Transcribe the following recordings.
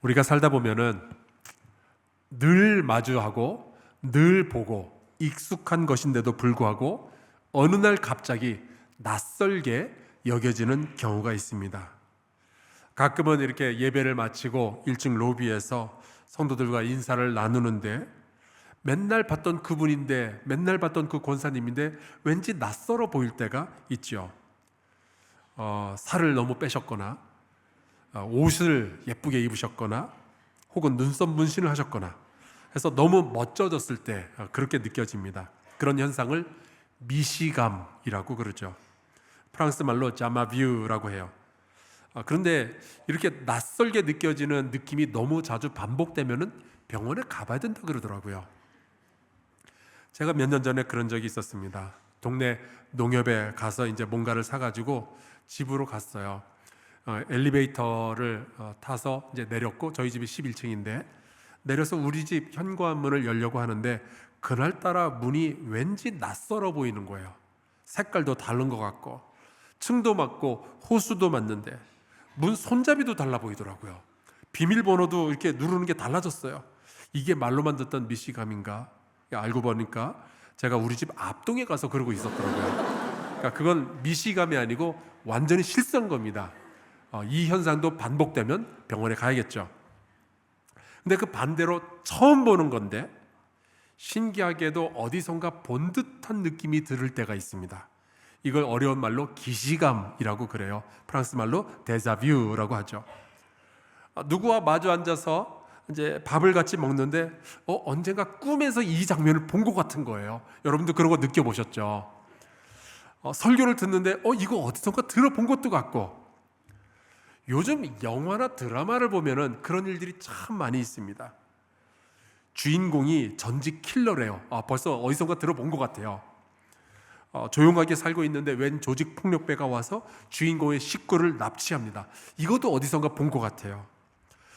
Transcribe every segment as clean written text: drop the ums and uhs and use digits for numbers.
우리가 살다 보면은 늘 마주하고 늘 보고 익숙한 것인데도 불구하고 어느 날 갑자기 낯설게 여겨지는 경우가 있습니다. 가끔은 이렇게 예배를 마치고 1층 로비에서 성도들과 인사를 나누는데 맨날 봤던 그분인데, 맨날 봤던 그 권사님인데 왠지 낯설어 보일 때가 있죠. 살을 너무 빼셨거나 옷을 예쁘게 입으셨거나 혹은 눈썹 문신을 하셨거나 해서 너무 멋져졌을 때 그렇게 느껴집니다. 그런 현상을 미시감이라고 그러죠. 프랑스 말로 자마뷰라고 해요. 그런데 이렇게 낯설게 느껴지는 느낌이 너무 자주 반복되면은 병원에 가봐야 된다 그러더라고요. 제가 몇 년 전에 그런 적이 있었습니다. 동네 농협에 가서 이제 뭔가를 사가지고 집으로 갔어요. 엘리베이터를 타서 이제 내렸고, 저희 집이 11층인데 내려서 우리 집 현관문을 열려고 하는데 그날따라 문이 왠지 낯설어 보이는 거예요. 색깔도 다른 것 같고 층도 맞고 호수도 맞는데 문 손잡이도 달라 보이더라고요. 비밀번호도 이렇게 누르는 게 달라졌어요. 이게 말로만 듣던 미시감인가? 알고 보니까 제가 우리 집 앞동에 가서 그러고 있었더라고요. 그러니까 그건 미시감이 아니고 완전히 실수한 겁니다. 이 현상도 반복되면 병원에 가야겠죠. 근데 그 반대로 처음 보는 건데 신기하게도 어디선가 본 듯한 느낌이 들을 때가 있습니다. 이걸 어려운 말로 기시감이라고 그래요. 프랑스 말로 데자뷰라고 하죠. 누구와 마주 앉아서 이제 밥을 같이 먹는데 언젠가 꿈에서 이 장면을 본 것 같은 거예요. 여러분도 그런 거 느껴보셨죠? 설교를 듣는데 이거 어디선가 들어본 것도 같고, 요즘 영화나 드라마를 보면은 그런 일들이 참 많이 있습니다. 주인공이 전직 킬러래요. 벌써 어디선가 들어본 것 같아요. 조용하게 살고 있는데 웬 조직 폭력배가 와서 주인공의 식구를 납치합니다. 이것도 어디선가 본 것 같아요.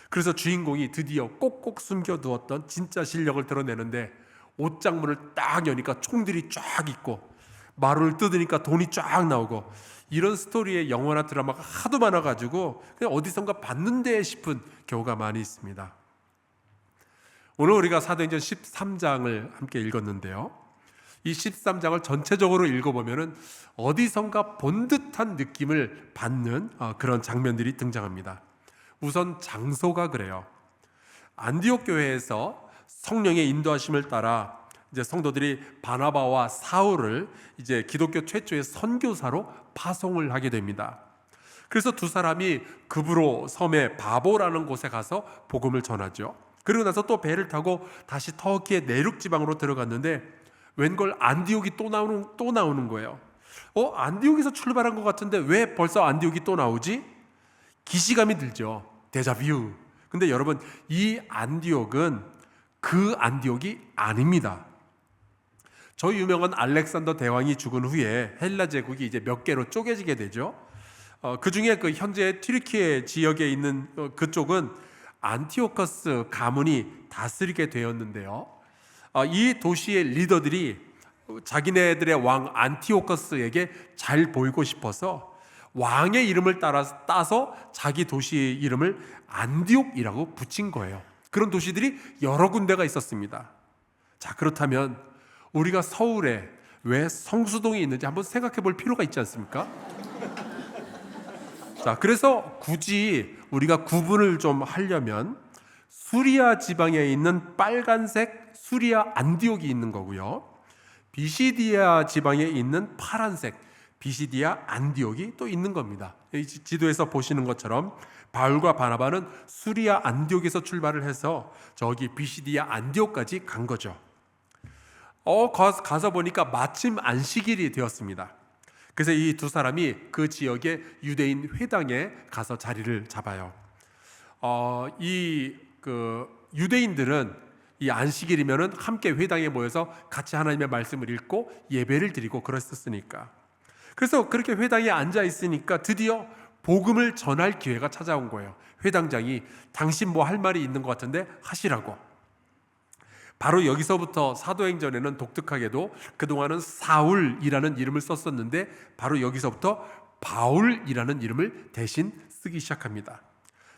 그래서 주인공이 드디어 꼭꼭 숨겨두었던 진짜 실력을 드러내는데 옷장문을 딱 여니까 총들이 쫙 있고 마루를 뜯으니까 돈이 쫙 나오고, 이런 스토리의 영화나 드라마가 하도 많아가지고 그냥 어디선가 봤는데 싶은 경우가 많이 있습니다. 오늘 우리가 사도행전 13장을 함께 읽었는데요, 이 13장을 전체적으로 읽어보면 어디선가 본 듯한 느낌을 받는 그런 장면들이 등장합니다. 우선 장소가 그래요. 안디옥 교회에서 성령의 인도하심을 따라 이제 성도들이 바나바와 사울을 이제 기독교 최초의 선교사로 파송을 하게 됩니다. 그래서 두 사람이 급으로 섬의 바보라는 곳에 가서 복음을 전하죠. 그리고 나서 또 배를 타고 다시 터키의 내륙 지방으로 들어갔는데 웬걸 안디옥이 또 나오는 거예요. 안디옥에서 출발한 것 같은데 왜 벌써 안디옥이 또 나오지? 기시감이 들죠. 데자뷰. 근데 여러분, 이 안디옥은 그 안디옥이 아닙니다. 저 유명한 알렉산더 대왕이 죽은 후에 헬라 제국이 이제 몇 개로 쪼개지게 되죠. 그 중에 그 현재 튀르키예 지역에 있는 그쪽은 안티오커스 가문이 다스리게 되었는데요. 이 도시의 리더들이 자기네들의 왕 안티오커스에게 잘 보이고 싶어서 왕의 이름을 따서 자기 도시의 이름을 안디옥이라고 붙인 거예요. 그런 도시들이 여러 군데가 있었습니다. 자, 그렇다면 우리가 서울에 왜 성수동이 있는지 한번 생각해 볼 필요가 있지 않습니까? 자, 그래서 굳이 우리가 구분을 좀 하려면 수리아 지방에 있는 빨간색 수리아 안디옥이 있는 거고요, 비시디아 지방에 있는 파란색 비시디아 안디옥이 또 있는 겁니다. 이 지도에서 보시는 것처럼 바울과 바나바는 수리아 안디옥에서 출발을 해서 저기 비시디아 안디옥까지 간 거죠. 가서 보니까 마침 안식일이 되었습니다. 그래서 이 두 사람이 그 지역의 유대인 회당에 가서 자리를 잡아요. 유대인들은 이 안식일이면은 함께 회당에 모여서 같이 하나님의 말씀을 읽고 예배를 드리고 그랬었으니까. 그래서 그렇게 회당에 앉아 있으니까 드디어 복음을 전할 기회가 찾아온 거예요. 회당장이 당신 뭐 할 말이 있는 것 같은데 하시라고. 바로 여기서부터 사도행전에는 독특하게도 그동안은 사울이라는 이름을 썼었는데 바로 여기서부터 바울이라는 이름을 대신 쓰기 시작합니다.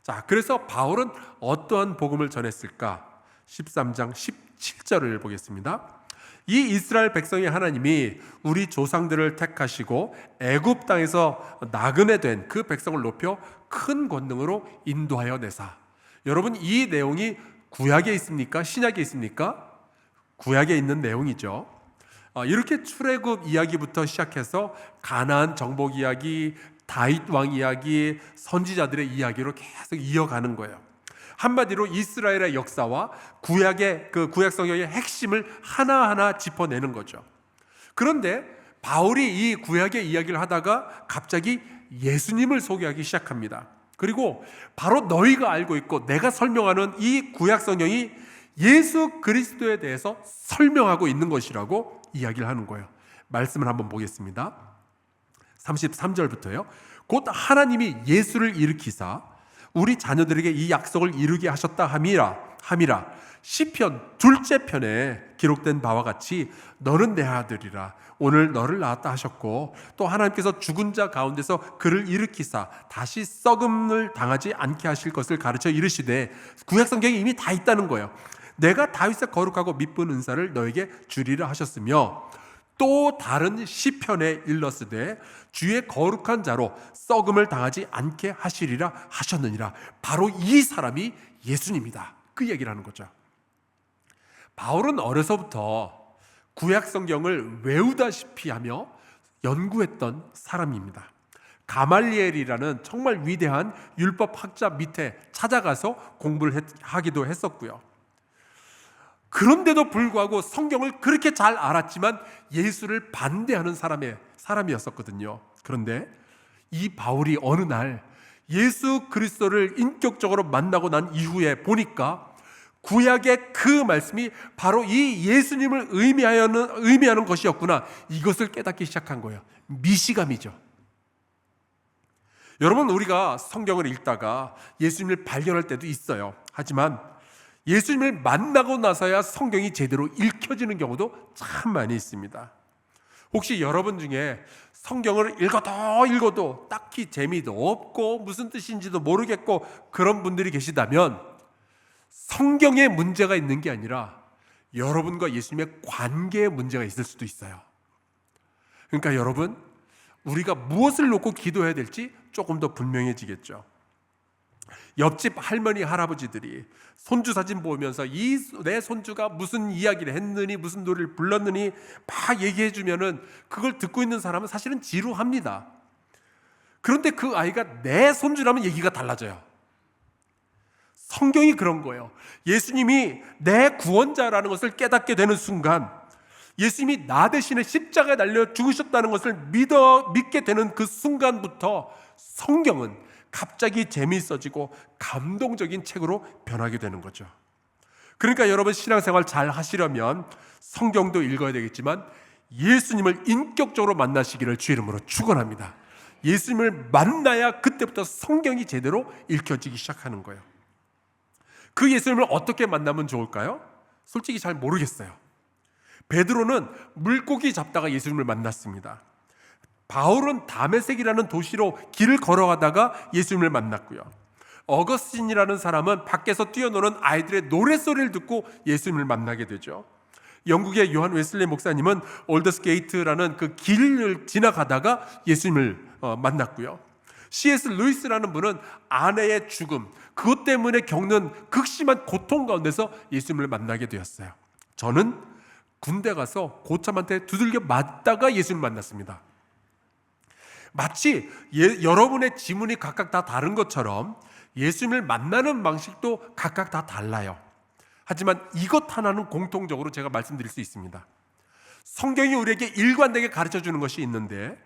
자, 그래서 바울은 어떠한 복음을 전했을까? 13장 17절을 보겠습니다. 이 이스라엘 백성의 하나님이 우리 조상들을 택하시고 애굽 땅에서 나그네 된 그 백성을 높여 큰 권능으로 인도하여 내사. 여러분, 이 내용이 구약에 있습니까? 신약에 있습니까? 구약에 있는 내용이죠. 이렇게 출애굽 이야기부터 시작해서 가나안 정복 이야기, 다윗 왕 이야기, 선지자들의 이야기로 계속 이어가는 거예요. 한마디로 이스라엘의 역사와 구약의 구약 성경의 핵심을 하나하나 짚어내는 거죠. 그런데 바울이 이 구약의 이야기를 하다가 갑자기 예수님을 소개하기 시작합니다. 그리고 바로 너희가 알고 있고 내가 설명하는 이 구약 성경이 예수 그리스도에 대해서 설명하고 있는 것이라고 이야기를 하는 거예요. 말씀을 한번 보겠습니다. 33절부터요. 곧 하나님이 예수를 일으키사 우리 자녀들에게 이 약속을 이루게 하셨다 함이라. 시편 둘째 편에 기록된 바와 같이 너는 내 아들이라 오늘 너를 낳았다 하셨고, 또 하나님께서 죽은 자 가운데서 그를 일으키사 다시 썩음을 당하지 않게 하실 것을 가르쳐 이르시되, 구약 성경에 이미 다 있다는 거예요. 내가 다윗의 거룩하고 미쁜 은사를 너에게 주리라 하셨으며, 또 다른 시편에 일렀으되 주의 거룩한 자로 썩음을 당하지 않게 하시리라 하셨느니라. 바로 이 사람이 예수님이다. 그 얘기를 하는 거죠. 바울은 어려서부터 구약 성경을 외우다시피 하며 연구했던 사람입니다. 가말리엘이라는 정말 위대한 율법 학자 밑에 찾아가서 공부를 하기도 했었고요. 그런데도 불구하고 성경을 그렇게 잘 알았지만 예수를 반대하는 사람이었었거든요. 그런데 이 바울이 어느 날 예수 그리스도를 인격적으로 만나고 난 이후에 보니까 구약의 그 말씀이 바로 이 예수님을 의미하는 것이었구나. 이것을 깨닫기 시작한 거예요. 미시감이죠. 여러분, 우리가 성경을 읽다가 예수님을 발견할 때도 있어요. 하지만 예수님을 만나고 나서야 성경이 제대로 읽혀지는 경우도 참 많이 있습니다. 혹시 여러분 중에 성경을 읽어도 딱히 재미도 없고 무슨 뜻인지도 모르겠고 그런 분들이 계시다면 성경에 문제가 있는 게 아니라 여러분과 예수님의 관계에 문제가 있을 수도 있어요. 그러니까 여러분, 우리가 무엇을 놓고 기도해야 될지 조금 더 분명해지겠죠. 옆집 할머니 할아버지들이 손주 사진 보면서 내 손주가 무슨 이야기를 했느니 무슨 노래를 불렀느니 막 얘기해 주면은 그걸 듣고 있는 사람은 사실은 지루합니다. 그런데 그 아이가 내 손주라면 얘기가 달라져요. 성경이 그런 거예요. 예수님이 내 구원자라는 것을 깨닫게 되는 순간, 예수님이 나 대신에 십자가에 달려 죽으셨다는 것을 믿게 되는 그 순간부터 성경은 갑자기 재미있어지고 감동적인 책으로 변하게 되는 거죠. 그러니까 여러분, 신앙생활 잘 하시려면 성경도 읽어야 되겠지만 예수님을 인격적으로 만나시기를 주 이름으로 축원합니다. 예수님을 만나야 그때부터 성경이 제대로 읽혀지기 시작하는 거예요. 그 예수님을 어떻게 만나면 좋을까요? 솔직히 잘 모르겠어요. 베드로는 물고기 잡다가 예수님을 만났습니다. 바울은 다메섹이라는 도시로 길을 걸어가다가 예수님을 만났고요. 어거스틴이라는 사람은 밖에서 뛰어노는 아이들의 노랫소리를 듣고 예수님을 만나게 되죠. 영국의 요한 웨슬리 목사님은 올더스 게이트라는 그 길을 지나가다가 예수님을 만났고요. C.S. 루이스라는 분은 아내의 죽음, 그것 때문에 겪는 극심한 고통 가운데서 예수님을 만나게 되었어요. 저는 군대 가서 고참한테 두들겨 맞다가 예수님을 만났습니다. 마치 여러분의 지문이 각각 다 다른 것처럼 예수님을 만나는 방식도 각각 다 달라요. 하지만 이것 하나는 공통적으로 제가 말씀드릴 수 있습니다. 성경이 우리에게 일관되게 가르쳐주는 것이 있는데,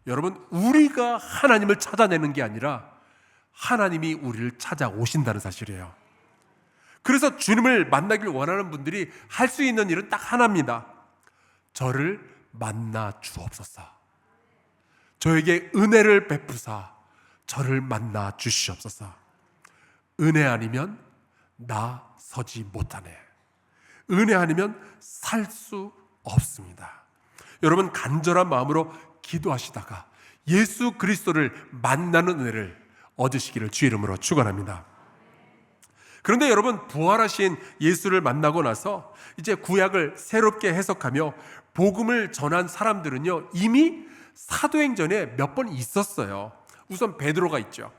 여러분, 우리가 하나님을 찾아내는 게 아니라 하나님이 우리를 찾아오신다는 사실이에요. 그래서 주님을 만나길 원하는 분들이 할 수 있는 일은 딱 하나입니다. 저를 만나 주옵소서. 저에게 은혜를 베푸사 저를 만나 주시옵소서. 은혜 아니면 나 서지 못하네. 은혜 아니면 살 수 없습니다. 여러분, 간절한 마음으로 기도하시다가 예수 그리스도를 만나는 은혜를 얻으시기를 주의 이름으로 축원합니다. 그런데 여러분, 부활하신 예수를 만나고 나서 이제 구약을 새롭게 해석하며 복음을 전한 사람들은요, 이미 사도행전에 몇 번 있었어요. 우선 베드로가 있죠.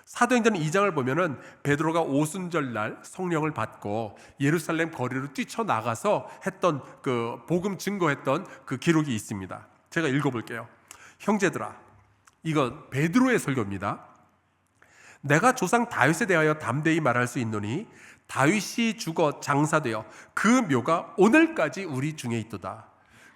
사도행전 2장을 보면은 베드로가 오순절 날 성령을 받고 예루살렘 거리로 뛰쳐나가서 했던 그 복음 증거했던 그 기록이 있습니다. 제가 읽어볼게요. 형제들아, 이건 베드로의 설교입니다. 내가 조상 다윗에 대하여 담대히 말할 수 있노니 다윗이 죽어 장사되어 그 묘가 오늘까지 우리 중에 있도다.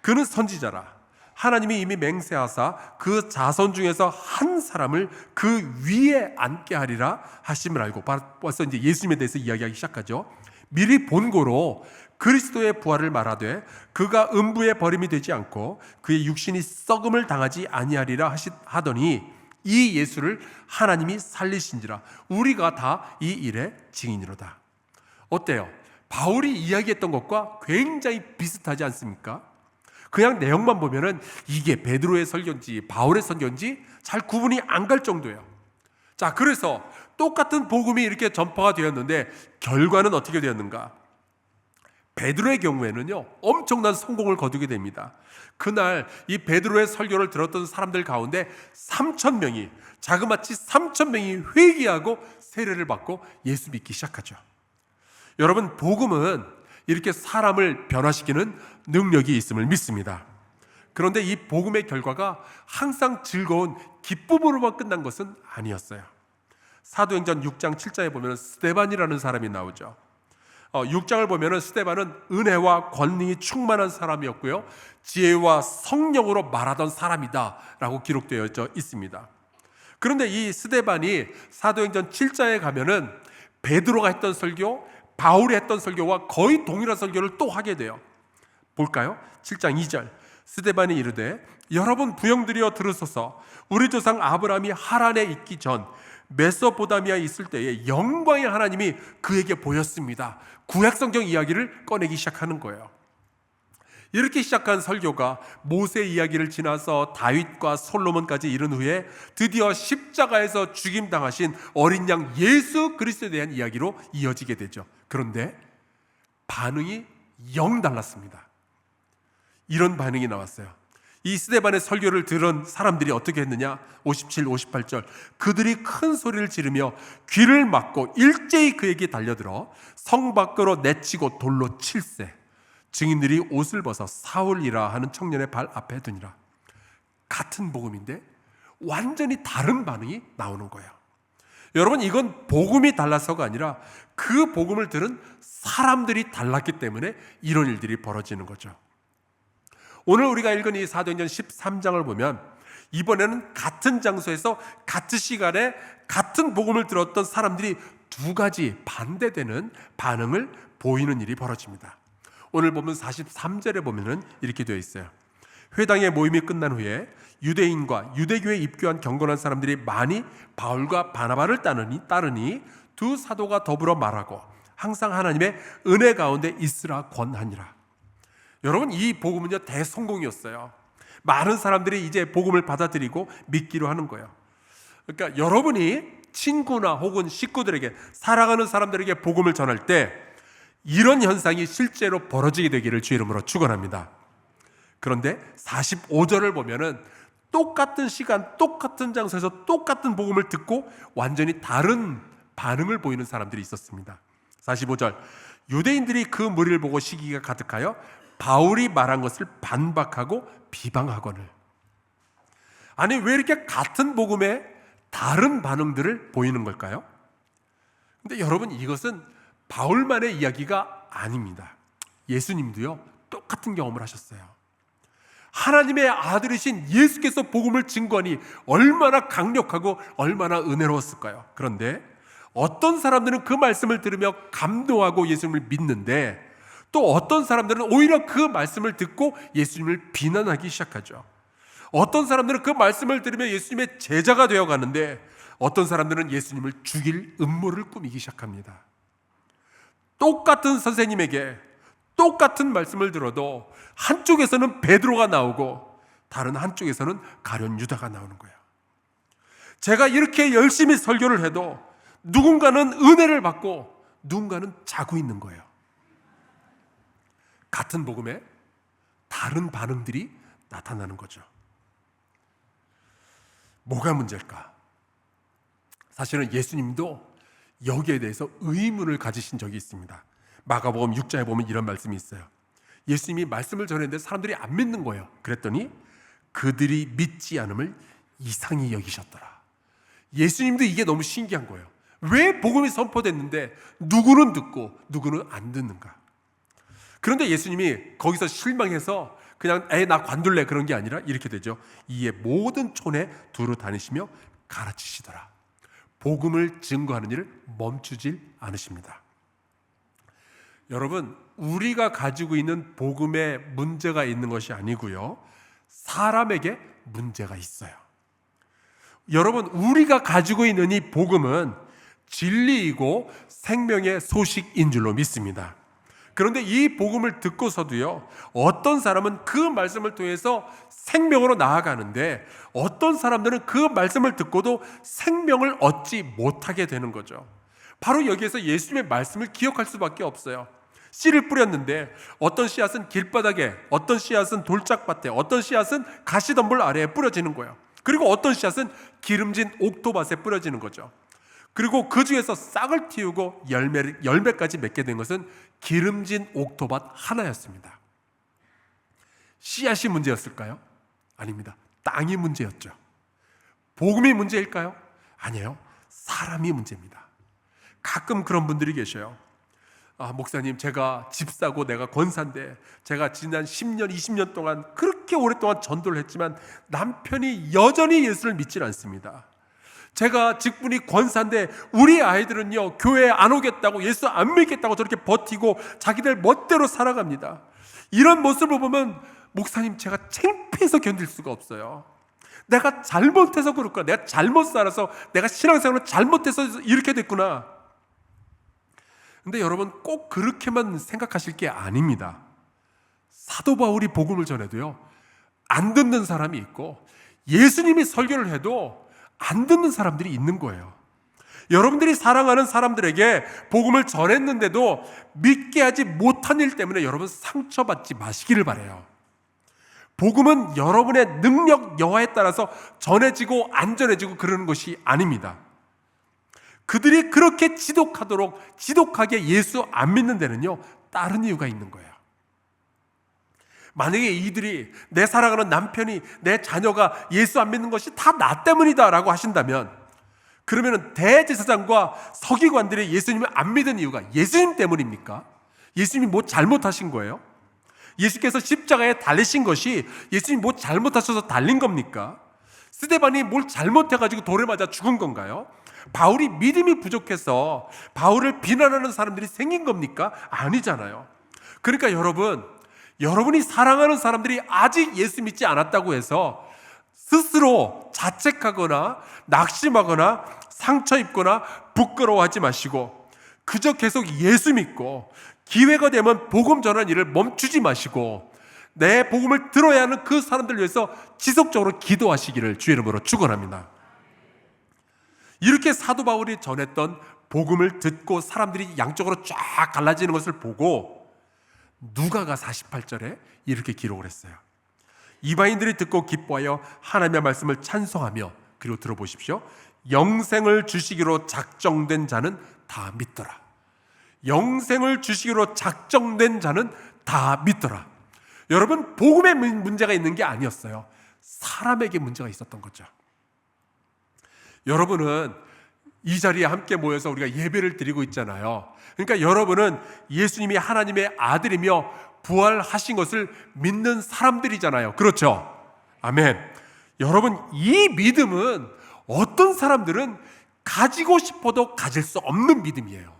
그는 선지자라. 하나님이 이미 맹세하사 그 자손 중에서 한 사람을 그 위에 앉게 하리라 하심을 알고, 벌써 이제 예수님에 대해서 이야기하기 시작하죠. 미리 본고로 그리스도의 부활을 말하되 그가 음부에 버림이 되지 않고 그의 육신이 썩음을 당하지 아니하리라 하더니 이 예수를 하나님이 살리신지라. 우리가 다 이 일의 증인이로다. 어때요? 바울이 이야기했던 것과 굉장히 비슷하지 않습니까? 그냥 내용만 보면은 이게 베드로의 설교인지 바울의 설교인지 잘 구분이 안 갈 정도예요. 자, 그래서 똑같은 복음이 이렇게 전파가 되었는데 결과는 어떻게 되었는가? 베드로의 경우에는요, 엄청난 성공을 거두게 됩니다. 그날 이 베드로의 설교를 들었던 사람들 가운데 3,000명이, 자그마치 3,000명이 회개하고 세례를 받고 예수 믿기 시작하죠. 여러분, 복음은 이렇게 사람을 변화시키는 능력이 있음을 믿습니다. 그런데 이 복음의 결과가 항상 즐거운 기쁨으로만 끝난 것은 아니었어요. 사도행전 6장 7절에 보면 스데반이라는 사람이 나오죠. 6장을 보면 스데반은 은혜와 권능이 충만한 사람이었고요, 지혜와 성령으로 말하던 사람이다 라고 기록되어 있습니다. 그런데 이 스데반이 사도행전 7장에 가면은 베드로가 했던 설교, 바울이 했던 설교와 거의 동일한 설교를 또 하게 돼요. 볼까요? 7장 2절. 스데반이 이르되 여러분 부형들이여 들으소서. 우리 조상 아브라함이 하란에 있기 전 메소포다미아에 있을 때에 영광의 하나님이 그에게 보였습니다. 구약성경 이야기를 꺼내기 시작하는 거예요. 이렇게 시작한 설교가 모세 이야기를 지나서 다윗과 솔로몬까지 이른 후에 드디어 십자가에서 죽임당하신 어린 양 예수 그리스도에 대한 이야기로 이어지게 되죠. 그런데 반응이 영 달랐습니다. 이런 반응이 나왔어요. 이 스데반의 설교를 들은 사람들이 어떻게 했느냐? 57, 58절. 그들이 큰 소리를 지르며 귀를 막고 일제히 그에게 달려들어 성 밖으로 내치고 돌로 칠세. 증인들이 옷을 벗어 사울이라 하는 청년의 발 앞에 두니라. 같은 복음인데 완전히 다른 반응이 나오는 거예요. 여러분, 이건 복음이 달라서가 아니라 그 복음을 들은 사람들이 달랐기 때문에 이런 일들이 벌어지는 거죠. 오늘 우리가 읽은 이 사도행전 13장을 보면 이번에는 같은 장소에서 같은 시간에 같은 복음을 들었던 사람들이 두 가지 반대되는 반응을 보이는 일이 벌어집니다. 오늘 보면 43절에 보면은 이렇게 되어 있어요. 회당의 모임이 끝난 후에 유대인과 유대교에 입교한 경건한 사람들이 많이 바울과 바나바를 따르니 두 사도가 더불어 말하고 항상 하나님의 은혜 가운데 있으라 권하니라. 여러분, 이 복음은요 대성공이었어요. 많은 사람들이 이제 복음을 받아들이고 믿기로 하는 거예요. 그러니까 여러분이 친구나 혹은 식구들에게, 사랑하는 사람들에게 복음을 전할 때 이런 현상이 실제로 벌어지게 되기를 주의 이름으로 축원합니다. 그런데 45절을 보면은 똑같은 시간, 똑같은 장소에서 똑같은 복음을 듣고 완전히 다른 반응을 보이는 사람들이 있었습니다. 45절. 유대인들이 그 무리를 보고 시기가 가득하여 바울이 말한 것을 반박하고 비방하거늘. 아니, 왜 이렇게 같은 복음에 다른 반응들을 보이는 걸까요? 근데 여러분, 이것은 바울만의 이야기가 아닙니다. 예수님도요 똑같은 경험을 하셨어요. 하나님의 아들이신 예수께서 복음을 증거하니 얼마나 강력하고 얼마나 은혜로웠을까요? 그런데 어떤 사람들은 그 말씀을 들으며 감동하고 예수님을 믿는데, 또 어떤 사람들은 오히려 그 말씀을 듣고 예수님을 비난하기 시작하죠. 어떤 사람들은 그 말씀을 들으며 예수님의 제자가 되어가는데, 어떤 사람들은 예수님을 죽일 음모를 꾸미기 시작합니다. 똑같은 선생님에게 똑같은 말씀을 들어도 한쪽에서는 베드로가 나오고 다른 한쪽에서는 가룟 유다가 나오는 거예요. 제가 이렇게 열심히 설교를 해도 누군가는 은혜를 받고 누군가는 자고 있는 거예요. 같은 복음에 다른 반응들이 나타나는 거죠. 뭐가 문제일까? 사실은 예수님도 여기에 대해서 의문을 가지신 적이 있습니다. 마가복음 6장에 보면 이런 말씀이 있어요. 예수님이 말씀을 전했는데 사람들이 안 믿는 거예요. 그랬더니 그들이 믿지 않음을 이상히 여기셨더라. 예수님도 이게 너무 신기한 거예요. 왜 복음이 선포됐는데 누구는 듣고 누구는 안 듣는가? 그런데 예수님이 거기서 실망해서 그냥 나 관둘래 그런 게 아니라 이렇게 되죠. 이에 모든 촌에 두루 다니시며 가르치시더라. 복음을 증거하는 일을 멈추질 않으십니다. 여러분, 우리가 가지고 있는 복음에 문제가 있는 것이 아니고요, 사람에게 문제가 있어요. 여러분, 우리가 가지고 있는 이 복음은 진리이고 생명의 소식인 줄로 믿습니다. 그런데 이 복음을 듣고서도요, 어떤 사람은 그 말씀을 통해서 생명으로 나아가는데 어떤 사람들은 그 말씀을 듣고도 생명을 얻지 못하게 되는 거죠. 바로 여기에서 예수님의 말씀을 기억할 수밖에 없어요. 씨를 뿌렸는데 어떤 씨앗은 길바닥에, 어떤 씨앗은 돌짝밭에, 어떤 씨앗은 가시덤불 아래에 뿌려지는 거예요. 그리고 어떤 씨앗은 기름진 옥토밭에 뿌려지는 거죠. 그리고 그 중에서 싹을 틔우고 열매까지 맺게 된 것은 기름진 옥토밭 하나였습니다. 씨앗이 문제였을까요? 아닙니다. 땅이 문제였죠. 복음이 문제일까요? 아니에요. 사람이 문제입니다. 가끔 그런 분들이 계셔요. 목사님, 제가 집 사고 내가 권사인데 제가 지난 10년, 20년 동안 그렇게 오랫동안 전도를 했지만 남편이 여전히 예수를 믿질 않습니다. 제가 직분이 권사인데 우리 아이들은요, 교회에 안 오겠다고, 예수 안 믿겠다고 저렇게 버티고 자기들 멋대로 살아갑니다. 이런 모습을 보면 목사님, 제가 창피해서 견딜 수가 없어요. 내가 잘못해서 그럴까? 내가 잘못 살아서, 내가 신앙생활을 잘못해서 이렇게 됐구나. 근데 여러분, 꼭 그렇게만 생각하실 게 아닙니다. 사도 바울이 복음을 전해도요, 안 듣는 사람이 있고 예수님이 설교를 해도 안 듣는 사람들이 있는 거예요. 여러분들이 사랑하는 사람들에게 복음을 전했는데도 믿게 하지 못한 일 때문에 여러분 상처받지 마시기를 바라요. 복음은 여러분의 능력 여하에 따라서 전해지고 안 전해지고 그러는 것이 아닙니다. 그들이 그렇게 지독하게 예수 안 믿는 데는요, 다른 이유가 있는 거예요. 만약에 이들이, 내 사랑하는 남편이, 내 자녀가 예수 안 믿는 것이 다 나 때문이다 라고 하신다면, 그러면 대제사장과 서기관들이 예수님을 안 믿은 이유가 예수님 때문입니까? 예수님이 뭐 잘못하신 거예요? 예수께서 십자가에 달리신 것이 예수님이 뭐 잘못하셔서 달린 겁니까? 스데반이 뭘 잘못해가지고 돌에 맞아 죽은 건가요? 바울이 믿음이 부족해서 바울을 비난하는 사람들이 생긴 겁니까? 아니잖아요. 그러니까 여러분이 사랑하는 사람들이 아직 예수 믿지 않았다고 해서 스스로 자책하거나 낙심하거나 상처 입거나 부끄러워하지 마시고, 그저 계속 예수 믿고 기회가 되면 복음 전하는 일을 멈추지 마시고 내 복음을 들어야 하는 그 사람들을 위해서 지속적으로 기도하시기를 주의 이름으로 축원합니다. 이렇게 사도 바울이 전했던 복음을 듣고 사람들이 양쪽으로 쫙 갈라지는 것을 보고 누가가 48절에 이렇게 기록을 했어요. 이방인들이 듣고 기뻐하여 하나님의 말씀을 찬송하며, 그리고 들어보십시오, 영생을 주시기로 작정된 자는 다 믿더라. 영생을 주시기로 작정된 자는 다 믿더라. 여러분, 복음에 문제가 있는 게 아니었어요. 사람에게 문제가 있었던 거죠. 여러분은 이 자리에 함께 모여서 우리가 예배를 드리고 있잖아요. 그러니까 여러분은 예수님이 하나님의 아들이며 부활하신 것을 믿는 사람들이잖아요. 그렇죠? 아멘. 여러분, 이 믿음은 어떤 사람들은 가지고 싶어도 가질 수 없는 믿음이에요.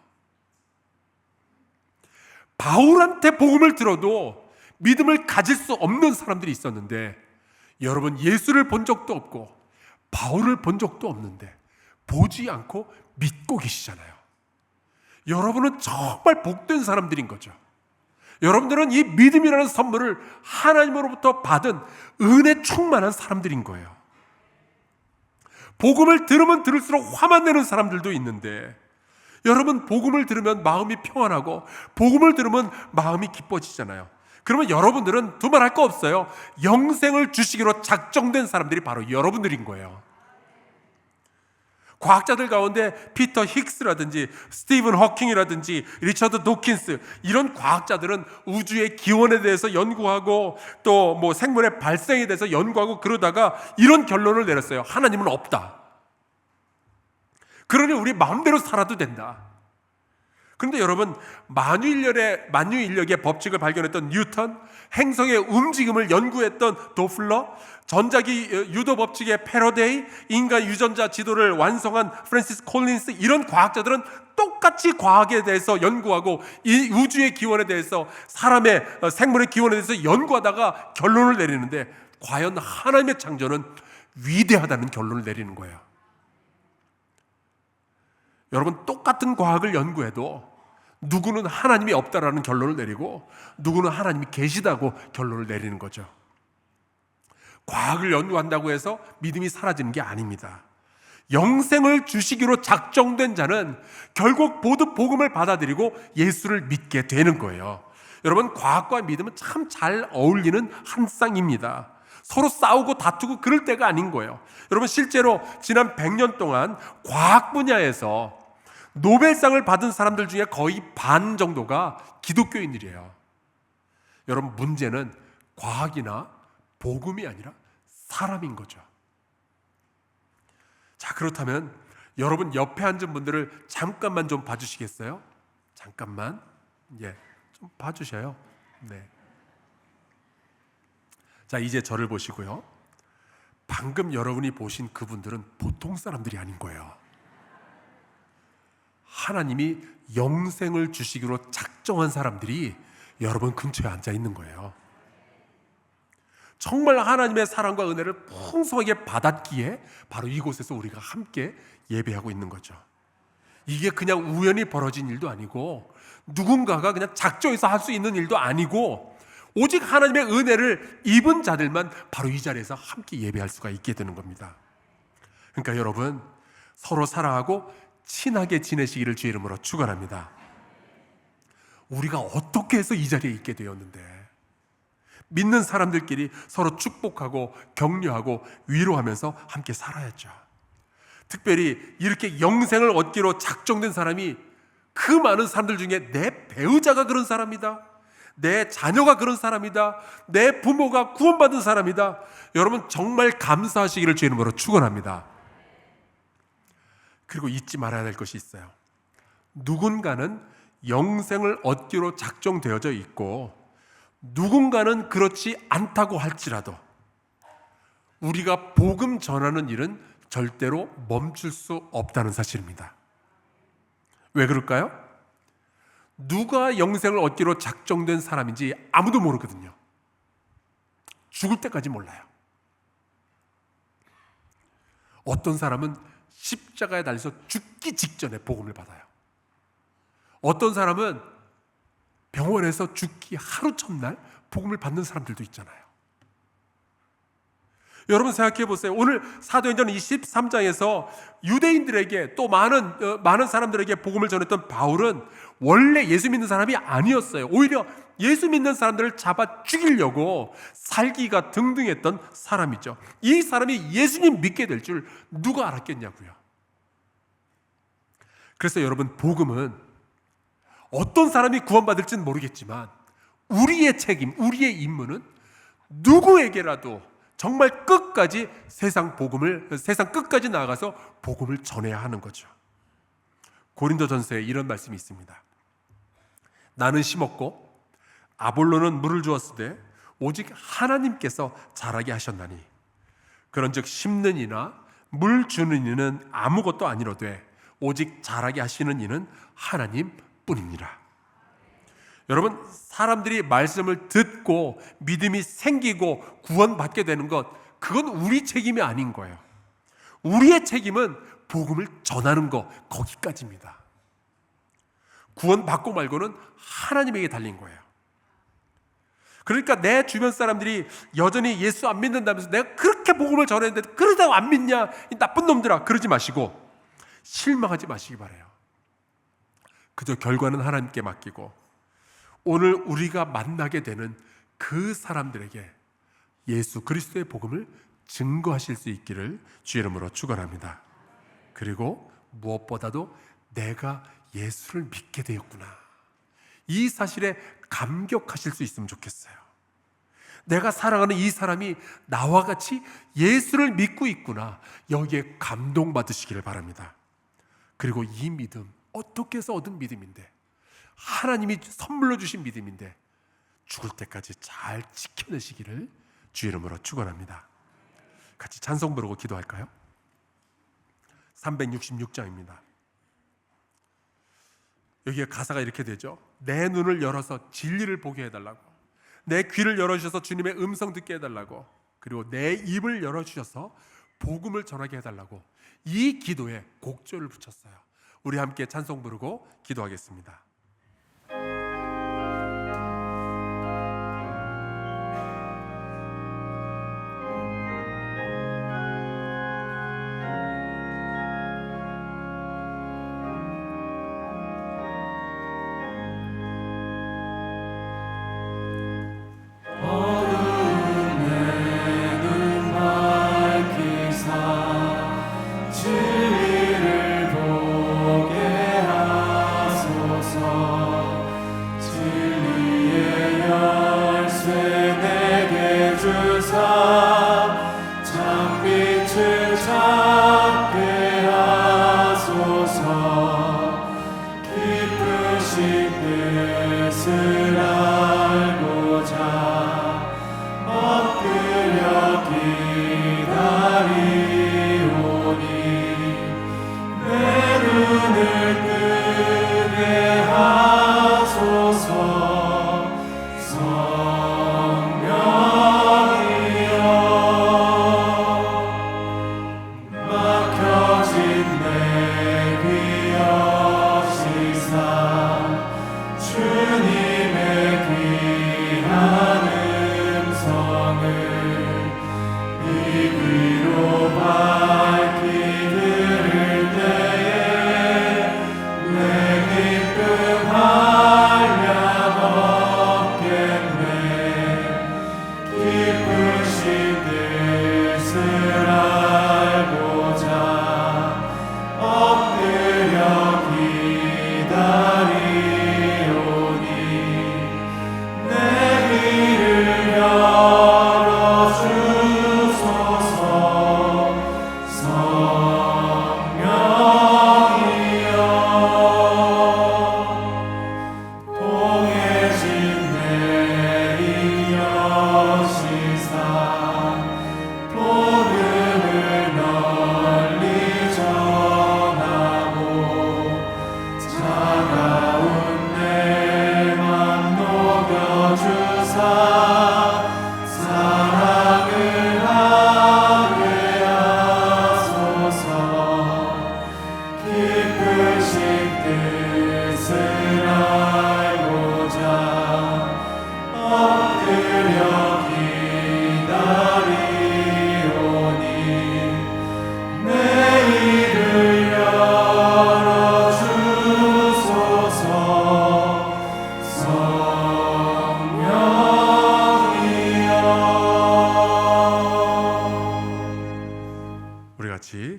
바울한테 복음을 들어도 믿음을 가질 수 없는 사람들이 있었는데, 여러분, 예수를 본 적도 없고 바울을 본 적도 없는데 보지 않고 믿고 계시잖아요. 여러분은 정말 복된 사람들인 거죠. 여러분들은 이 믿음이라는 선물을 하나님으로부터 받은 은혜 충만한 사람들인 거예요. 복음을 들으면 들을수록 화만 내는 사람들도 있는데, 여러분, 복음을 들으면 마음이 평안하고 복음을 들으면 마음이 기뻐지잖아요. 그러면 여러분들은 두말할 거 없어요. 영생을 주시기로 작정된 사람들이 바로 여러분들인 거예요. 과학자들 가운데 피터 힉스라든지 스티븐 허킹이라든지 리처드 도킨스, 이런 과학자들은 우주의 기원에 대해서 연구하고 또 뭐 생물의 발생에 대해서 연구하고 그러다가 이런 결론을 내렸어요. 하나님은 없다. 그러니 우리 마음대로 살아도 된다. 그런데 여러분, 만유인력의 법칙을 발견했던 뉴턴, 행성의 움직임을 연구했던 도플러, 전자기 유도 법칙의 패러데이, 인간 유전자 지도를 완성한 프랜시스 콜린스, 이런 과학자들은 똑같이 과학에 대해서 연구하고 이 우주의 기원에 대해서, 사람의 생물의 기원에 대해서 연구하다가 결론을 내리는데, 과연 하나님의 창조는 위대하다는 결론을 내리는 거예요. 여러분, 똑같은 과학을 연구해도 누구는 하나님이 없다라는 결론을 내리고 누구는 하나님이 계시다고 결론을 내리는 거죠. 과학을 연구한다고 해서 믿음이 사라지는 게 아닙니다. 영생을 주시기로 작정된 자는 결국 모두 복음을 받아들이고 예수를 믿게 되는 거예요. 여러분, 과학과 믿음은 참 잘 어울리는 한 쌍입니다. 서로 싸우고 다투고 그럴 때가 아닌 거예요. 여러분, 실제로 지난 100년 동안 과학 분야에서 노벨상을 받은 사람들 중에 거의 반 정도가 기독교인들이에요. 여러분, 문제는 과학이나 복음이 아니라 사람인 거죠. 자, 그렇다면 여러분 옆에 앉은 분들을 잠깐만 좀 봐주시겠어요? 잠깐만, 좀 봐주셔요. 네. 자, 이제 저를 보시고요. 방금 여러분이 보신 그분들은 보통 사람들이 아닌 거예요. 하나님이 영생을 주시기로 작정한 사람들이 여러분 근처에 앉아 있는 거예요. 정말 하나님의 사랑과 은혜를 풍성하게 받았기에 바로 이곳에서 우리가 함께 예배하고 있는 거죠. 이게 그냥 우연히 벌어진 일도 아니고 누군가가 그냥 작정해서 할 수 있는 일도 아니고 오직 하나님의 은혜를 입은 자들만 바로 이 자리에서 함께 예배할 수가 있게 되는 겁니다. 그러니까 여러분, 서로 사랑하고 친하게 지내시기를 주의 이름으로 축원합니다. 우리가 어떻게 해서 이 자리에 있게 되었는데, 믿는 사람들끼리 서로 축복하고 격려하고 위로하면서 함께 살아야죠. 특별히 이렇게 영생을 얻기로 작정된 사람이, 그 많은 사람들 중에 내 배우자가 그런 사람이다, 내 자녀가 그런 사람이다, 내 부모가 구원받은 사람이다. 여러분, 정말 감사하시기를 주의 이름으로 축원합니다. 그리고 잊지 말아야 될 것이 있어요. 누군가는 영생을 얻기로 작정되어져 있고 누군가는 그렇지 않다고 할지라도 우리가 복음 전하는 일은 절대로 멈출 수 없다는 사실입니다. 왜 그럴까요? 누가 영생을 얻기로 작정된 사람인지 아무도 모르거든요. 죽을 때까지 몰라요. 어떤 사람은 십자가에 달려서 죽기 직전에 복음을 받아요. 어떤 사람은 병원에서 죽기 하루 첫날 복음을 받는 사람들도 있잖아요. 여러분 생각해 보세요. 오늘 사도행전 23장에서 유대인들에게 또 많은 사람들에게 복음을 전했던 바울은 원래 예수 믿는 사람이 아니었어요. 오히려 예수 믿는 사람들을 잡아 죽이려고 살기가 등등했던 사람이죠. 이 사람이 예수님 믿게 될 줄 누가 알았겠냐고요. 그래서 여러분, 복음은 어떤 사람이 구원받을지는 모르겠지만 우리의 책임, 우리의 임무는 누구에게라도 정말 끝까지 세상 끝까지 나아가서 복음을 전해야 하는 거죠. 고린도전서에 이런 말씀이 있습니다. 나는 심었고 아볼로는 물을 주었으되 오직 하나님께서 자라게 하셨나니 그런즉 심는 이나 물 주는 이는 아무것도 아니로되 오직 자라게 하시는 이는 하나님뿐이니라. 여러분, 사람들이 말씀을 듣고 믿음이 생기고 구원받게 되는 것, 그건 우리 책임이 아닌 거예요. 우리의 책임은 복음을 전하는 것, 거기까지입니다. 구원받고 말고는 하나님에게 달린 거예요. 그러니까 내 주변 사람들이 여전히 예수 안 믿는다면서 내가 그렇게 복음을 전했는데 그러다고 안 믿냐, 이 나쁜 놈들아, 그러지 마시고 실망하지 마시기 바라요. 그저 결과는 하나님께 맡기고 오늘 우리가 만나게 되는 그 사람들에게 예수 그리스도의 복음을 증거하실 수 있기를 주의 이름으로 축원합니다. 그리고 무엇보다도 내가 예수를 믿게 되었구나, 이 사실에 감격하실 수 있으면 좋겠어요. 내가 사랑하는 이 사람이 나와 같이 예수를 믿고 있구나, 여기에 감동받으시기를 바랍니다. 그리고 이 믿음, 어떻게 해서 얻은 믿음인데, 하나님이 선물로 주신 믿음인데 죽을 때까지 잘 지켜내시기를 주의 이름으로 축원합니다. 같이 찬송 부르고 기도할까요? 366장입니다. 여기에 가사가 이렇게 되죠. 내 눈을 열어서 진리를 보게 해달라고, 내 귀를 열어주셔서 주님의 음성 듣게 해달라고, 그리고 내 입을 열어주셔서 복음을 전하게 해달라고, 이 기도에 곡조를 붙였어요. 우리 함께 찬송 부르고 기도하겠습니다.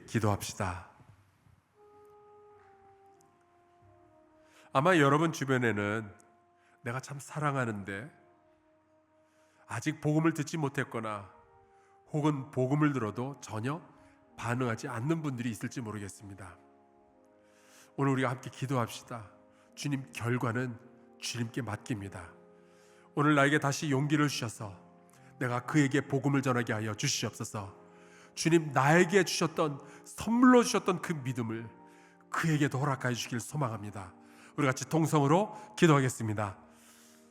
기도합시다. 아마 여러분 주변에는 내가 참 사랑하는데 아직 복음을 듣지 못했거나 혹은 복음을 들어도 전혀 반응하지 않는 분들이 있을지 모르겠습니다. 오늘 우리가 함께 기도합시다. 주님, 결과는 주님께 맡깁니다. 오늘 나에게 다시 용기를 주셔서 내가 그에게 복음을 전하게 하여 주시옵소서. 주님, 나에게 주셨던, 선물로 주셨던 그 믿음을 그에게도 허락하여 주시길 소망합니다. 우리 같이 통성으로 기도하겠습니다.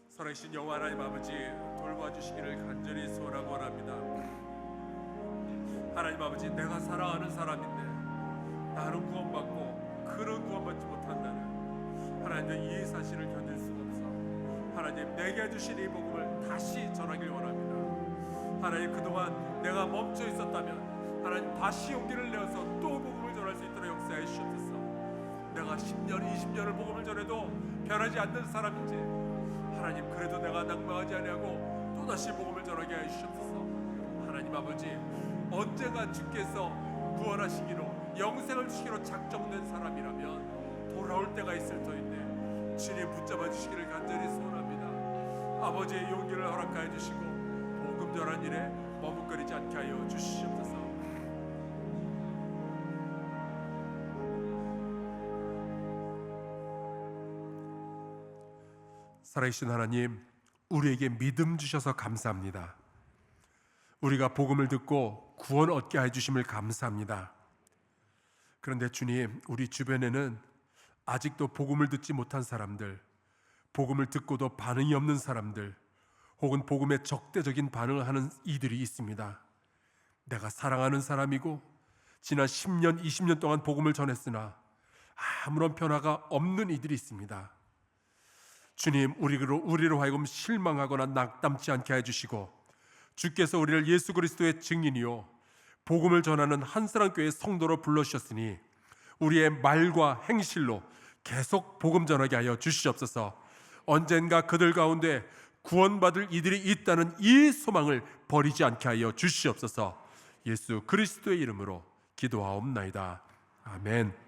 살아계신 여호와 하나님 아버지, 돌봐주시기를 간절히 소원하고 원합니다. 하나님 아버지, 내가 사랑하는 사람인데 나는 구원받고 그는 구원받지 못한다는 하나님의 이 사실을 견딜 수가 없어 하나님 내게 주신 이 복음을 다시 전하길 원합니다. 하나님 그동안 내가 멈춰 있었다면 하나님 다시 용기를 내어서 또 복음을 전할 수 있도록 역사해 주시옵소서. 내가 10년 20년을 복음을 전해도 변하지 않는 사람인지 하나님 그래도 내가 낭망하지 아니하고 또다시 복음을 전하게 해 주시옵소서. 하나님 아버지 언제가 주께서 구원하시기로 영생을 주시기로 작정된 사람이라면 돌아올 때가 있을 터인데 주님 붙잡아 주시기를 간절히 소원합니다. 아버지의 용기를 허락하여 주시고 복음 전한 일에 머뭇거리지 않게 하여 주시옵소서. 살아계신 하나님, 우리에게 믿음 주셔서 감사합니다. 우리가 복음을 듣고 구원 얻게 해주심을 감사합니다. 그런데 주님, 우리 주변에는 아직도 복음을 듣지 못한 사람들, 복음을 듣고도 반응이 없는 사람들, 혹은 복음에 적대적인 반응을 하는 이들이 있습니다. 내가 사랑하는 사람이고 지난 10년, 20년 동안 복음을 전했으나 아무런 변화가 없는 이들이 있습니다. 주님, 우리로 하여금 실망하거나 낙담치 않게 해주시고 주께서 우리를 예수 그리스도의 증인이요 복음을 전하는 한사랑교회 성도로 불러주셨으니 우리의 말과 행실로 계속 복음 전하게 하여 주시옵소서. 언젠가 그들 가운데 구원받을 이들이 있다는 이 소망을 버리지 않게 하여 주시옵소서. 예수 그리스도의 이름으로 기도하옵나이다. 아멘.